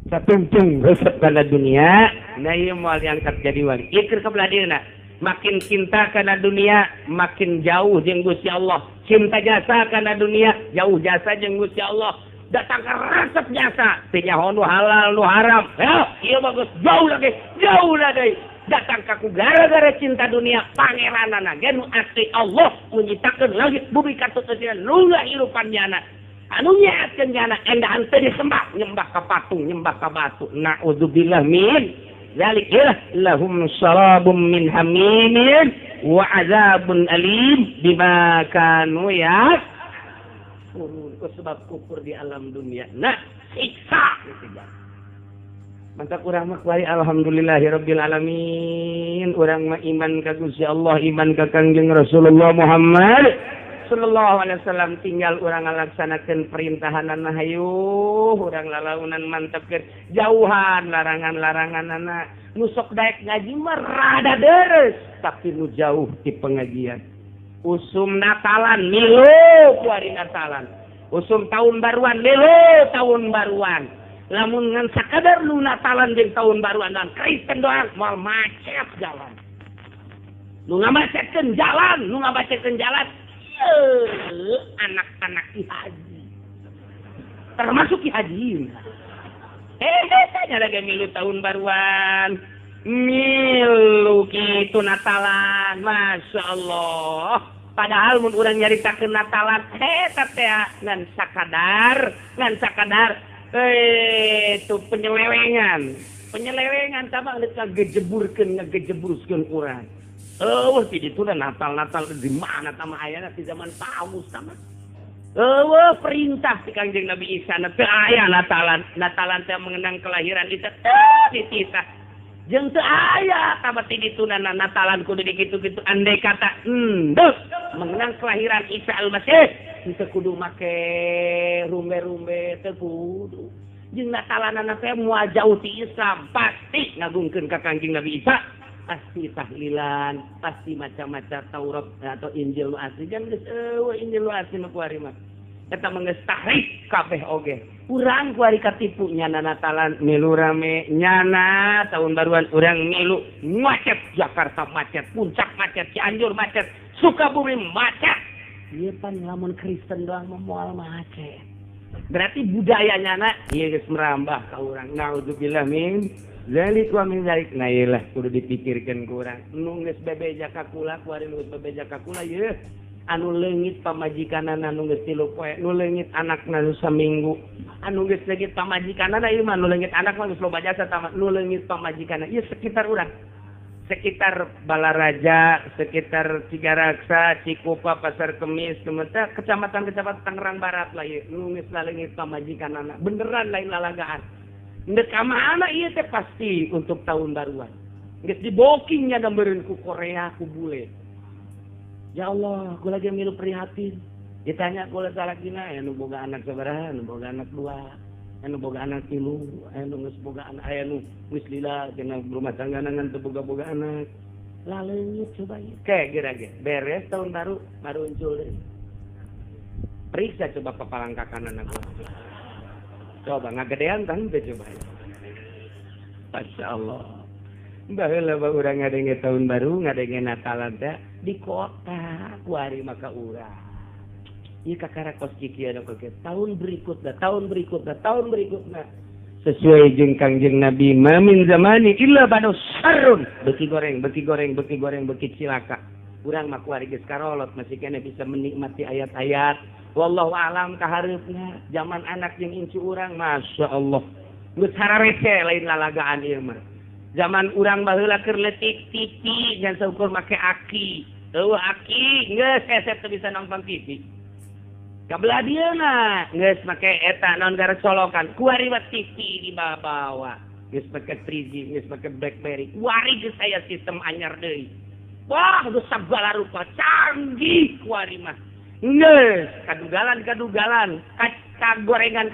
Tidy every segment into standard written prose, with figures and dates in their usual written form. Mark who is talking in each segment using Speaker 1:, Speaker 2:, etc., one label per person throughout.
Speaker 1: Satuntung resep kana dunia, nah ieu moal diangkat jadi wali. Ieu kebelah dieuna. Makin cinta kana dunia, makin jauh jeung Gusti Allah. Cinta jasa kana dunia, jauh jasa jeung Gusti Allah. Datang ke resep jasa, teu nyaho nu halal nu haram. Ya, ieu bagus jauh lagi. Datang kaku gara-gara cinta dunia, pangeranana ge nu asli Allah menciptakeun langit bumi katuteusan nu hirupan jana. Anu nyaetkeun jana endahan teu disembah, nyembah ka patung, nyembah ka batu. Na'udzubillah min zalik. Lahum syarabun min hamimin wa azabun alim bima kanu yakfurun. Sebab kufur di alam dunia. Nah, siksa ketiga. Mantap urang mah kuari alhamdulillahirabbil alamin. Urang mah iman ka Gusti Allah, iman ka Kangjeng Rasulullah Muhammad sallallahu alaihi wasallam. Tinggal urang ngalaksanakeun perintahanana hayu, urang lalaunan mantepkeun jauhan larangan-laranganana. Nu sok daek ngaji mah rada deres, tapi nu jauh ti pengajian. Usum Natalan milu kuari Natalan. Usum tahun baruan milu tahun baruan. Lamun ngan sakadar nu Natalan jeung tahun baruan dan Kristen doang moal macet jalan. Nu ngabacetkeun jalan, anak-anak Ki Haji. Termasuk Ki Haji. Nya lagi milu tahun baruan. Milu kitu Natalan, Masya Allah. Padahal mun urang nyaritakeun Natalan, eta teh ngan sakadar. Itu penyelewengan sama ngejeburuskeun urang. Ti dituna Natal di mana tama ayana di zaman Paus sama. Perintah si Kangjeng Nabi Isa teu aya Natalan teh mengenang kelahiran Isa dititah. Jeung teu aya tabati ditunana Natalan kudu dikitu-kitu andai kata mengenang kelahiran Isa Al-Masih teu kudu make rumbe-rumbe teu kudu. Jeung Natalanana teh moal jauh ti Islam pasti ngagungkeun ka Kangjeng Nabi Isa, pasti tahlilan, pasti macam-macam Taurat atau Injil nu asli. Jangan geus Injil nu asli nu kuari mah. Eta mah geus tahrif kabeh oge. Urang kuari katipu nyana Natalan milu rame, nyana tahun baruan urang milu macet, Jakarta macet, Puncak macet, Cianjur macet, Sukabumi macet. Ieu pan lamun Kristen doang moal macet. Berarti budayanya ieu geus merambah ka urang. Naudzubillah min zalik wa min zalik. Nah iyalah kudu dipikirkeun ku urang. Nu geus bebeja ka kula kuari nu geus bebeja ka kula ieu anu leungit pamajikanana nu geus 3 poe, nu leungit anakna nu saminggu, anu geus leungit pamajikanana ieu mah nu leungit anak mah geus loba jasa tamat, nu leungit pamajikanana ieu sekitar urang. Sekitar Balaraja, sekitar Cigaraksa, Cikupa, Pasar Kemis, kemudian kecamatan-kecamatan Tangerang Barat lah ieu nu geus leungit pamajikanana. Beneran lain lalagaan. Ndek ka mana ieu teh pasti untuk tahun baruan. Geus dibooking nya gameureun ku Korea ku bule. Ya Allah, aku lagi milu prihatin. Ditanya aku salakina, anu boga anak sabaraha, anu boga anak 2, anu boga anak 3, anu geus boga anak anu geus lila cenah rumah tanggana ngan teu boga anak. Laleungit coba ieu. Kira beres tahun baru uncul deui. Periksa coba papalangkakan anak. Coba ngagedean tah teh coba. Masya Allah. Baheula urang ngadenge tahun baru, ngadenge Natalan teh di kota kuari maka urang. Ieu kakara kos kieu anu kege. Tahun berikutnya. Sesuai jeung Kangjeng Nabi, mamin zamani illa banu sarrun. Beki goreng, beki cilaka. Urang mah kuari geus karolot masih kena bisa menikmati ayat-ayat. Wallahu alam kahareupna zaman anak jeung incu urang, Masya Allah. Geus hararece lain lalagaan ieu mah. Zaman urang baheula keur leutik TV ngan saukur make aki. Aki geus esep teu bisa nonton TV. Kabelah dieuna geus make eta naon gara colokan. Kuari mah TV di bawa. Geus make 3G, geus make BlackBerry. Kuari geus aya sistem anyar deui. Wah, geus sagala rupa canggih kuari mah. Geus kadugalan. Kagorengan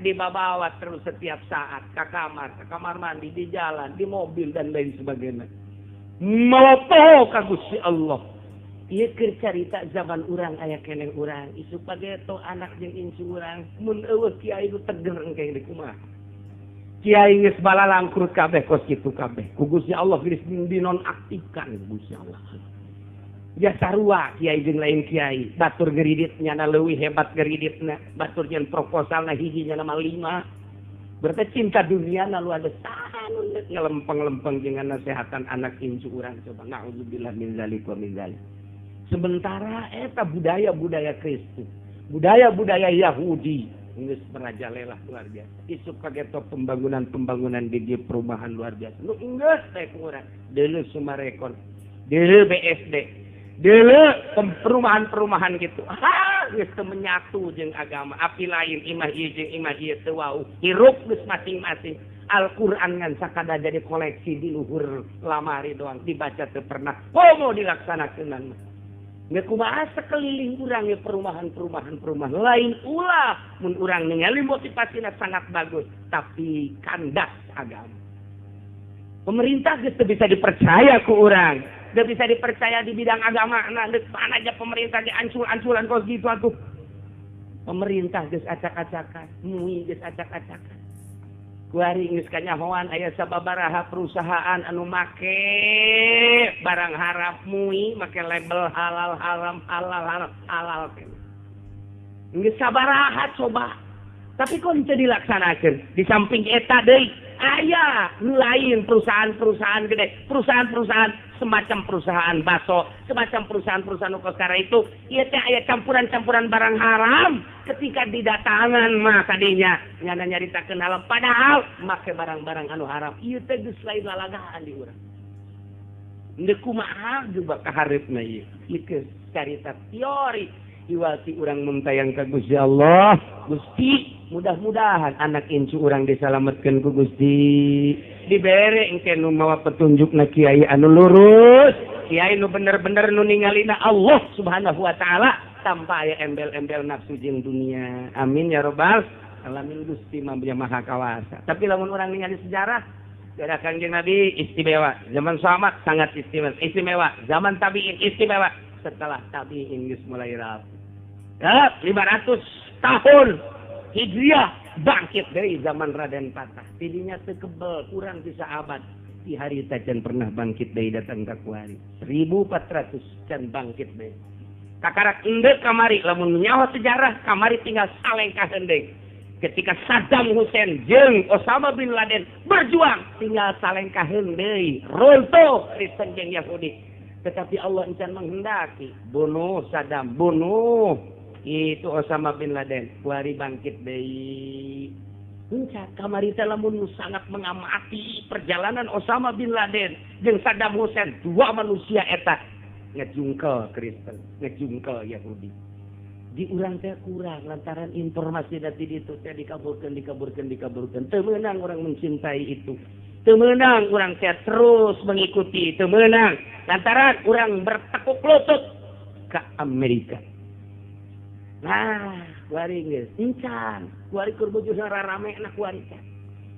Speaker 1: dibawa terus setiap saat ke kamar mandi, di jalan, di mobil dan lain sebagainya. Malopo ka Gusti Allah. Ieu keur carita zaman urang aya keneh urang, isuk pageto anak jeung incu urang mun eueuh kiai nu teger engke kumaha. Kiai geus balalang kurut kabeh kos kitu kabeh. Ku Gusti Allah geus dinonaktifkan Gusti Allah. Ya sarua kiai jeung lain kiai. Batur geriditnya na leuwih hebat geriditna. Batur jeung proposalna hijinya nama 5. Berarti cinta dunia na lu ada sahan ngelempeng-lempeng dengan nasehatan anak incu urang coba. Na'udzubillah min dzalik wa min dzalik. Sementara eta budaya-budaya Kristen, budaya-budaya Yahudi geus merajalela luar biasa. Isuk kageto pembangunan di perumahan luar biasa. Nu geus teh kurang. Deuleu Sumarekon, deuleu BSD, deuleu perumahan-perumahan gitu. Geus teu menyatu jeung agama. Api lain imah ieu jeung imah ieu teu wau. Hirup geus masing-masing. Al-Qur'an ngan sakada jadi koleksi di luhur lamari doang dibaca teu pernah. Komo dilaksanakeunna. Nggak kumaha sekeliling urang ya perumahan lain ulah mun urang ningali motivasinya sangat bagus tapi kandas agama. Pemerintah geus teu bisa dipercaya ku urang, teu bisa dipercaya di bidang agama. Nah, deuk mana aja pemerintah diancul-anculan kos gitu atuh. Pemerintah geus acak-acakan, mui geus acak-acakan. Kuari geus kanyahoan aya sababaraha perusahaan anu make barang haram mui make label halal haram halal geus sabaraha coba tapi kok teu dilaksanakeun. Di samping eta deui aya nu lain perusahaan-perusahaan gede, perusahaan-perusahaan semacam perusahaan baso, semacam perusahaan-perusahaan ukosara itu ieu teh aya campuran-campuran barang haram. Ketika didatangan mah kadinya nyana nyaritakeun halal padahal make barang-barang anu haram. Ieu teh geus lain lalagaan di urang. Deuk kumaha juga kaharepna ieu. Ieu carita teori iwati urang muntayang ka Gusti Allah. Gusti, mudah-mudahan anak incu urang disalametkeun ku Gusti. Dibere engke nu mawa petunjukna kiai anu lurus, kiai nu bener-bener nu ningalina Allah Subhanahu wa taala tanpa aya embel-embel nafsu jeung dunia. Amin ya rabbal alamin. Gusti mah maha kawasa. Tapi lamun urang ningali sejarah dari Kanjeng Nabi istimewa, zaman sahabat sangat istimewa, zaman tabi'in istimewa, setelah tabi'in geus mulai rapi. Ya, 500 tahun Hijriah bangkit dari zaman Raden Patah. Tidinya teu kebel, kurang bisa abad. Di hari tajan pernah bangkit dari datang ka kuari. 1400 can bangkit dari. Kakarak endek kamari lamun nyawa sejarah kamari tinggal salengkah hendeng. Ketika Saddam Hussein jeung Osama bin Laden berjuang tinggal salengkah hendeng. Runtuh Kristen jeung Yahudi. Tetapi Allah encan menghendaki bunuh Saddam, bunuh itu Osama bin Laden, kuari bangkit deui. Encan kamari teh lamun sangat mengamati perjalanan Osama bin Laden jeung Saddam Hussein, dua manusia eta ngejungkel Kristen, ngejungkel Yahudi. Di urang teh kurang lantaran informasi dari ditu teh dikaburkeun. Teu meunang urang mencintai itu. Teu meunang urang teh terus mengikuti, teu meunang lantaran urang bertekuk lutut ka Amerika. Nah, kuari geus encan, kuari keur bujur rarame na kuari teh.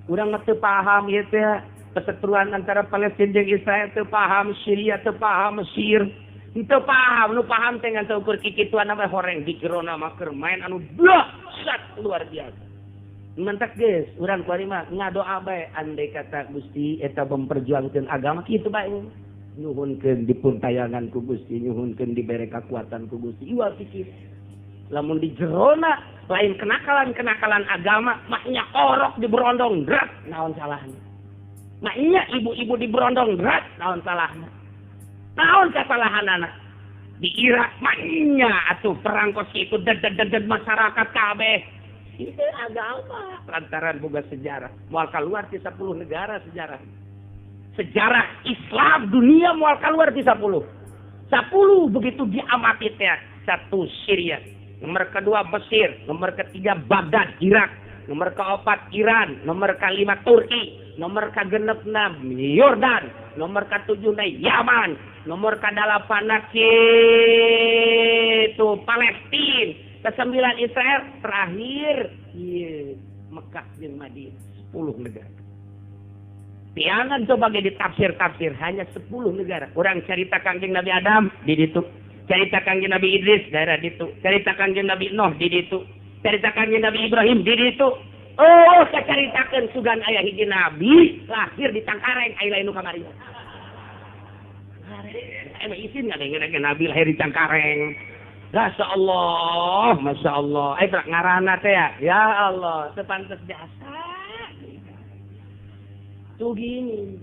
Speaker 1: Urang mah teu paham ieu teh perseteruan antara Palestina jeung Israel, teu paham Syria, teu paham Mesir. Teu paham, nu paham teh ngan teu ukur kikituan mah horeng di jerona mah keur main anu dahsyat luar biasa. Mentak geus, urang kuari mah ngadoa bae andai kata Gusti eta memperjuangkeun agama kitu bae. Nyuhunkeun dipuntayangan ku Gusti, nyuhunkeun dibere kakuatan ku Gusti. Ieu pikir lamun di jerona lain kenakalan agama maknya orok di berondong drat naon salahna. Maknya ibu-ibu di berondong drat naon salahna. Naon kasalahanana? Di Irak maknya atuh perang kos itu ded masyarakat kabeh. Itu agama lantaran boga sejarah. Moal kaluar ti 10 negara sejarah. Sejarah Islam dunia moal kaluar ti 10. 10 begitu diamati teh. 1 Syria, nomor kedua Mesir, nomor ketiga Baghdad, Irak, nomor keempat Iran, nomor kelima Turki, nomor ke-6 Yordan, nomor ke-7 Yaman, nomor ke-8 itu Palestina, ke-9 Israel, terakhir Mekah dan Madinah, 10 negara. Tiangan coba ge ditafsir-tafsir hanya 10 negara. Orang cerita Kangjeng Nabi Adam di ditu. Cerita Kangjeng Nabi Idris daerah ditu. Cerita Kangjeng Nabi Nuh di ditu. Cerita Kangjeng Nabi Ibrahim di ditu. Oh, kacaritakeun sugan aya hiji nabi lahir di Cangkareng aya lain nu kamari. Emang isin nggak ada nabi lahir di Cangkareng. Masya Allah. Berak ngarana teh ya Allah, sepantas jasa. Tuh gini.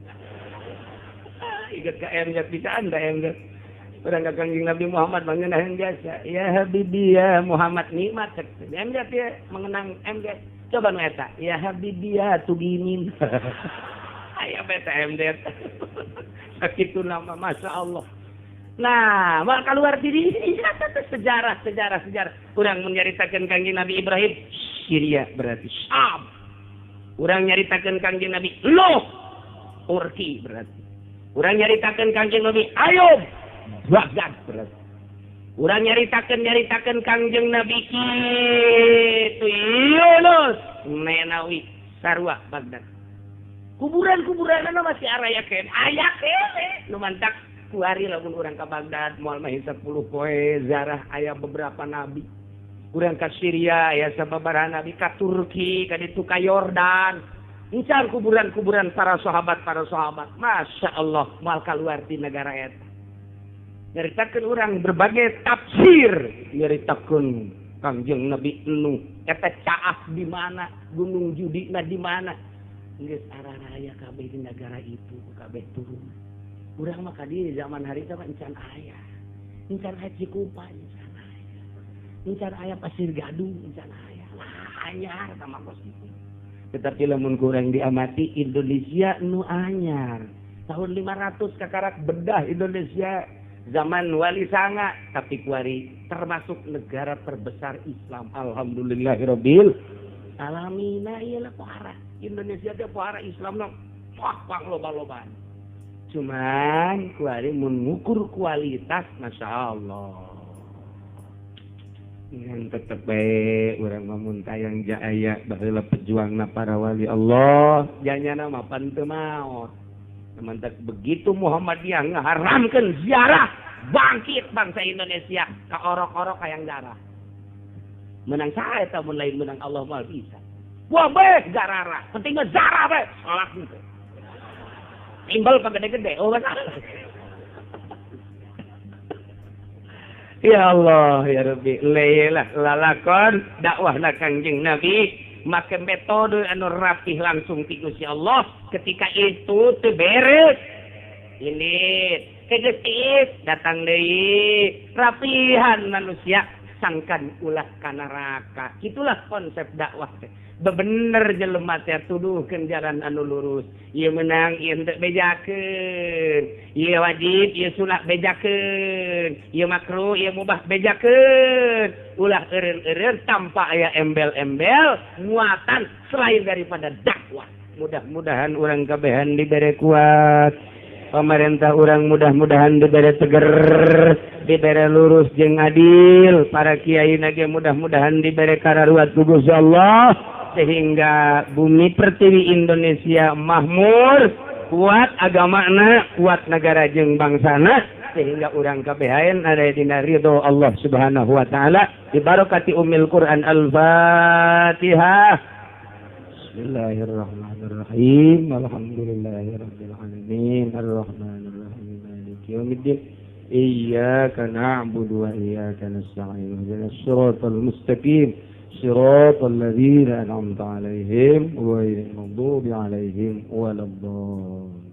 Speaker 1: Ingat ke MZ bisa anda MZ. Orang kanjeng Nabi Muhammad mengenang jasa. Ya Habibi ya Muhammad nikmat. MZ ya mengenang MZ. Coba nu eta. Ya Habibi ya tuginin. Aya beta MZ. Sakitu nama Masya Allah. Nah, mal keluar diri sejarah. Urang menyaritakeun kanjeng Nabi Ibrahim Syria berarti Syam. Urang nyaritakeun kanjeng Nabi Nuh Turki berarti. Urang nyaritakeun kanjeng Nabi Ayub Baghdad berarti. Urang nyaritakeun kanjeng Nabi kitu Yunus Menawi sarua Baghdad. Kuburan-kuburan masih arayakeun aya kene nu mantak kuari lamun urang ka Baghdad moal mah 10 poe zarah aya beberapa nabi. Urang ka Syria aya sababaraha nabi, ka Turki ka ditu ka Yordan. Incar kuburan-kuburan para sahabat. Masya Allah moal kaluar di negara eta. Nyaritakeun urang berbagai tafsir, nyaritakeun Kangjeng Nabi Nuh eta caah di mana, gunung Judina di mana. Geus araraya kabeh di negara itu kabeh turun. Urang mah kadi zaman hari teh encan aya. Encan aya Cikupa, encan aya. Encan aya Pasir Gadung, encan aya. Anyar sama kos itu. Tetapi lamun kurang diamati Indonesia nu anyar. Tahun 500 kakarak bedah Indonesia zaman Wali Sanga tapi kuari termasuk negara terbesar Islam. Alhamdulillahirabbil alamin. Iyalah pohara Indonesia teh pohara Islam no pang loba-lobaan. Cuman kuari mengukur kualitas Masya Allah. Yang tetep baik urang mamun tayang jaaya baheula pejuangna para wali Allah janyana mah pan teu maot. Mantak begitu Muhammadiyah ngaharamkeun ziarah bangkit bangsa Indonesia ka orok-orok hayang darah. Menang sae eta mun lain menang Allah moal bisa. Wah baik zarara, penting mah zarah bae salat henteu. Timbal pagede-gede, oh masalah. Ya Allah, ya Rabbi, leilah lalakon dakwahna Kangjeng Nabi make metode anu rapih langsung ti Gusti Allah ketika itu teu beres. Ini kegeus datang deui rapihan manusia sangkan ulah ka neraka. Itulah konsep dakwah teh. Bebener jelema teh tuduhkeun jalan anu lurus. Ieu menang, ieu henteu bejakeun. Ieu wajib, ieu sunah bejakeun. Ieu makruh, ieu mubah bejakeun. Ulah eureun-eureun tanpa aya embel-embel muatan selain daripada dakwah. Mudah-mudahan urang kabehan dibere kuat. Pemerintah urang mudah-mudahan dibere teger, dibere lurus jeung adil. Para kiai ge mudah-mudahan dibere kararuat ku Gusti Allah sehingga bumi pertiwi Indonesia makmur, kuat agamana, kuat negara jeung bangsana sehingga urang kabehan ada dina ridho Allah Subhanahu wa taala bi barakati ummil Quran Al-Fatihah. Bismillahirrahmanirrahim. Alhamdulillahirabbil alamin. Arrahmanirrahim. Maliki yaumiddin. Iyyaka na'budu wa iyyaka nasta'in. Ihdinas siratal mustaqim. Siratal ladzina an'amta 'alaihim ghairil maghdubi 'alaihim waladdallin.